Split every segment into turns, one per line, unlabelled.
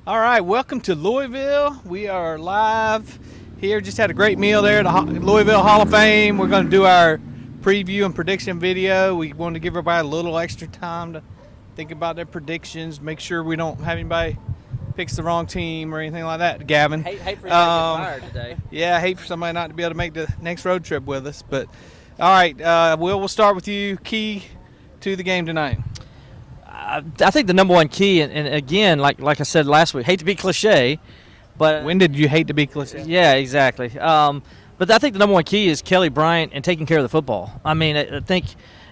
All right, welcome to Louisville. We are live here. Just had a great meal there at the Louisville Hall of Fame. We're going to do our preview and prediction video. We want to give everybody a little extra time to think about their predictions, make sure we don't have anybody picks the wrong team or anything like that. Gavin.
Hate for you to get fired today.
Yeah, I hate for somebody not to be able to make the next road trip with us. But all right, we'll start with you. Key to the game tonight.
I think the number one key, and again, like I said last week, hate to be cliche, but
when did you hate to be cliche?
Yeah, exactly. But I think the number one key is Kelly Bryant and taking care of the football. I mean, I think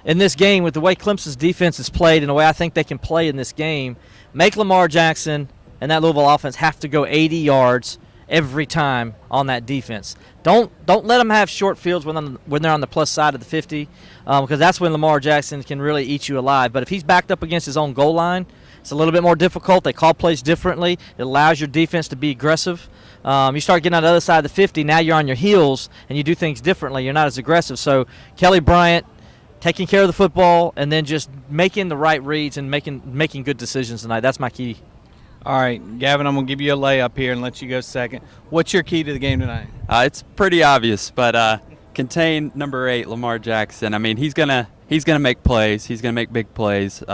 in this game, with the way Clemson's defense is played and the way I think they can play in this game, make Lamar Jackson and that Louisville offense have to go 80 yards every time on that defense. Don't let them have short fields when they're on the plus side of the 50, because that's when Lamar Jackson can really eat you alive. But if he's backed up against his own goal line, it's a little bit more difficult. They call plays differently. It allows your defense to be aggressive. You start getting on the other side of the 50, now you're on your heels and you do things differently. You're not as aggressive. So Kelly Bryant taking care of the football and then just making the right reads and making good decisions tonight. That's my key.
All right, Gavin, I'm going to give you a layup here and let you go second. What's your key to the game tonight?
It's pretty obvious, but contain number 8, Lamar Jackson. I mean, he's gonna make plays. He's gonna make big plays.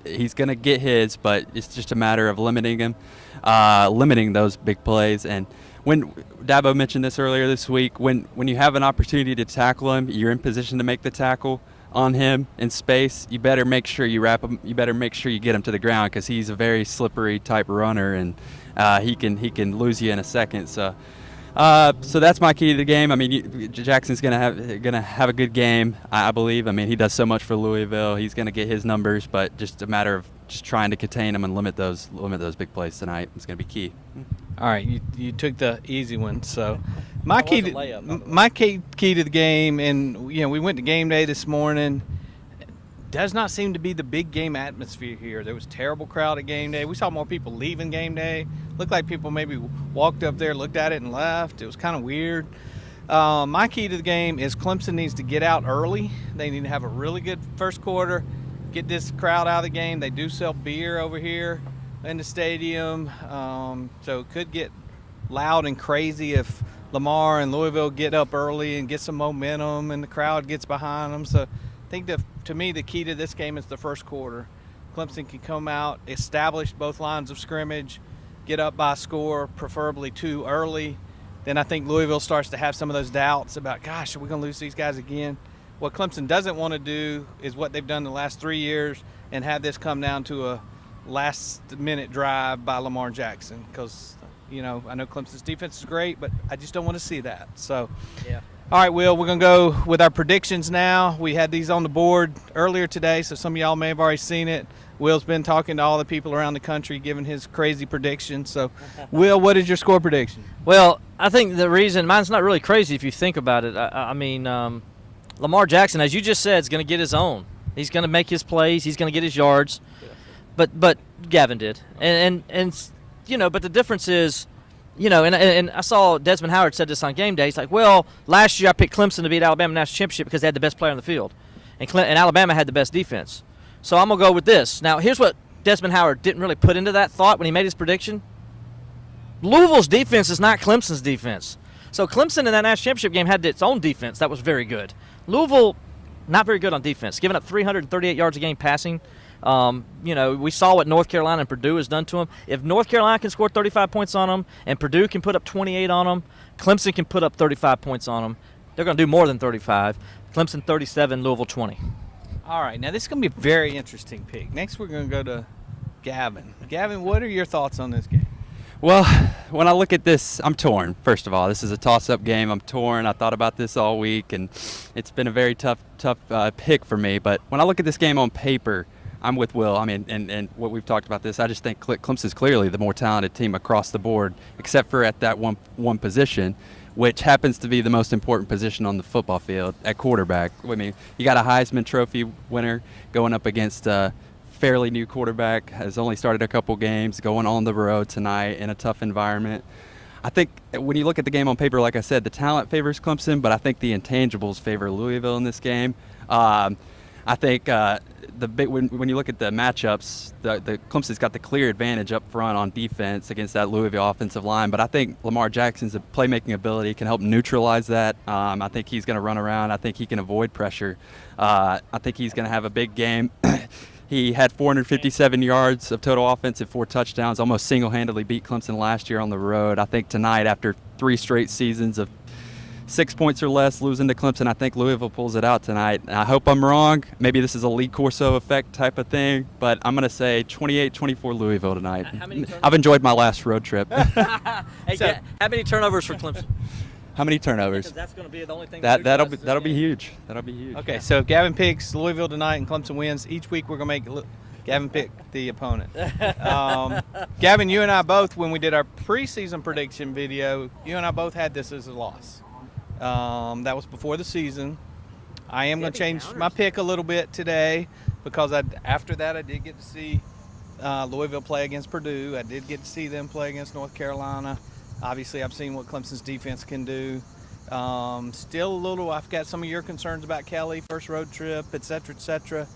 He's gonna get his, but it's just a matter of limiting those big plays. And when Dabo mentioned this earlier this week, when you have an opportunity to tackle him, you're in position to make the tackle on him in space. You better make sure you wrap him. You better make sure you get him to the ground, because he's a very slippery type runner, and he can lose you in a second. So that's my key to the game. I mean, Jackson's gonna have a good game, I believe. I mean, he does so much for Louisville. He's gonna get his numbers, but just a matter of just trying to contain him and limit those big plays tonight. It's gonna be key.
All right, you took the easy one. So my key to the game, and we went to game day this morning. Does not seem to be the big game atmosphere here. There was a terrible crowd at game day. We saw more people leaving game day. Looked like people maybe walked up there, looked at it, and left. It was kind of weird. My key to the game is Clemson needs to get out early. They need to have a really good first quarter, get this crowd out of the game. They do sell beer over here in the stadium, so it could get loud and crazy if Lamar and Louisville get up early and get some momentum and the crowd gets behind them. So I think to me the key to this game is the first quarter. Clemson can come out, establish both lines of scrimmage, get up by a score, preferably 2 early. Then I think Louisville starts to have some of those doubts about, gosh, are we going to lose these guys again? What Clemson doesn't want to do is what they've done the last 3 years and have this come down to a last-minute drive by Lamar Jackson, because, I know Clemson's defense is great, but I just don't want to see that. So,
yeah.
All right, Will, we're going to go with our predictions now. We had these on the board earlier today, so some of y'all may have already seen it. Will's been talking to all the people around the country, giving his crazy predictions. So, Will, what is your score prediction?
Well, I think the reason – mine's not really crazy if you think about it. I mean, Lamar Jackson, as you just said, is going to get his own. He's going to make his plays. He's going to get his yards. But Gavin did. And but the difference is – and I saw Desmond Howard said this on game day. He's like, well, last year I picked Clemson to beat Alabama National Championship because they had the best player on the field. And Alabama had the best defense. So I'm going to go with this. Now, here's what Desmond Howard didn't really put into that thought when he made his prediction. Louisville's defense is not Clemson's defense. So Clemson in that national championship game had its own defense that was very good. Louisville, not very good on defense, giving up 338 yards a game passing. We saw what North Carolina and Purdue has done to them. If North Carolina can score 35 points on them and Purdue can put up 28 on them, Clemson can put up 35 points on them. They're going to do more than 35. Clemson 37, Louisville 20.
All right, now this is going to be a very interesting pick. Next we're going to go to Gavin. Gavin, what are your thoughts on this game?
Well, when I look at this, I'm torn. First of all, this is a toss-up game. I'm torn. I thought about this all week, and it's been a very tough pick for me. But when I look at this game on paper, I'm with Will. I mean, and what we've talked about this, I just think Clemson's clearly the more talented team across the board, except for at that one position, which happens to be the most important position on the football field at quarterback. I mean, you got a Heisman Trophy winner going up against a fairly new quarterback, has only started a couple games, going on the road tonight in a tough environment. I think when you look at the game on paper, like I said, the talent favors Clemson, but I think the intangibles favor Louisville in this game. I think when you look at the matchups, the Clemson's got the clear advantage up front on defense against that Louisville offensive line. But I think Lamar Jackson's playmaking ability can help neutralize that. I think he's going to run around. I think he can avoid pressure. I think he's going to have a big game. He had 457 yards of total offense and 4 touchdowns, almost single-handedly beat Clemson last year on the road. I think tonight, after 3 straight seasons of 6 points or less losing to Clemson, I think Louisville pulls it out tonight. And I hope I'm wrong. Maybe this is a Lee Corso effect type of thing, but I'm going to say 28-24 Louisville tonight. I've enjoyed my last road trip.
Hey, how many turnovers for Clemson?
How many turnovers?
Because that's going to be the only thing.
That'll be huge. That'll be huge.
Okay, so Gavin picks Louisville tonight and Clemson wins. Each week we're going to make Gavin pick the opponent. Gavin, you and I both, when we did our preseason prediction video, you and I both had this as a loss. That was before the season. I am going to change my pick a little bit today because after that I did get to see Louisville play against Purdue. I did get to see them play against North Carolina. Obviously, I've seen what Clemson's defense can do. Still a little, I've got some of your concerns about Kelly, first road trip, et cetera, et cetera.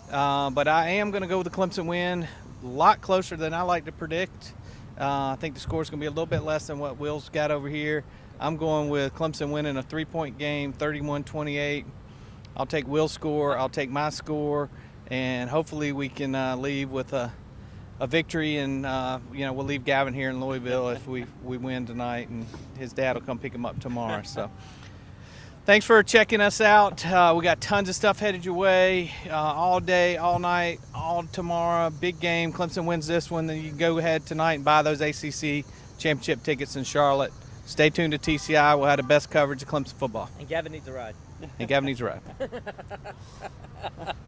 But I am going to go with the Clemson win, a lot closer than I like to predict. I think the score is going to be a little bit less than what Will's got over here. I'm going with Clemson winning a 3-point game, 31-28. I'll take Will's score. I'll take my score. And hopefully we can leave with a victory. And, we'll leave Gavin here in Louisville if we win tonight. And his dad will come pick him up tomorrow. So thanks for checking us out. We got tons of stuff headed your way all day, all night, all tomorrow. Big game. Clemson wins this one. Then you can go ahead tonight and buy those ACC championship tickets in Charlotte. Stay tuned to TCI. We'll have the best coverage of Clemson football.
And Gavin needs a ride.
And Gavin needs a ride.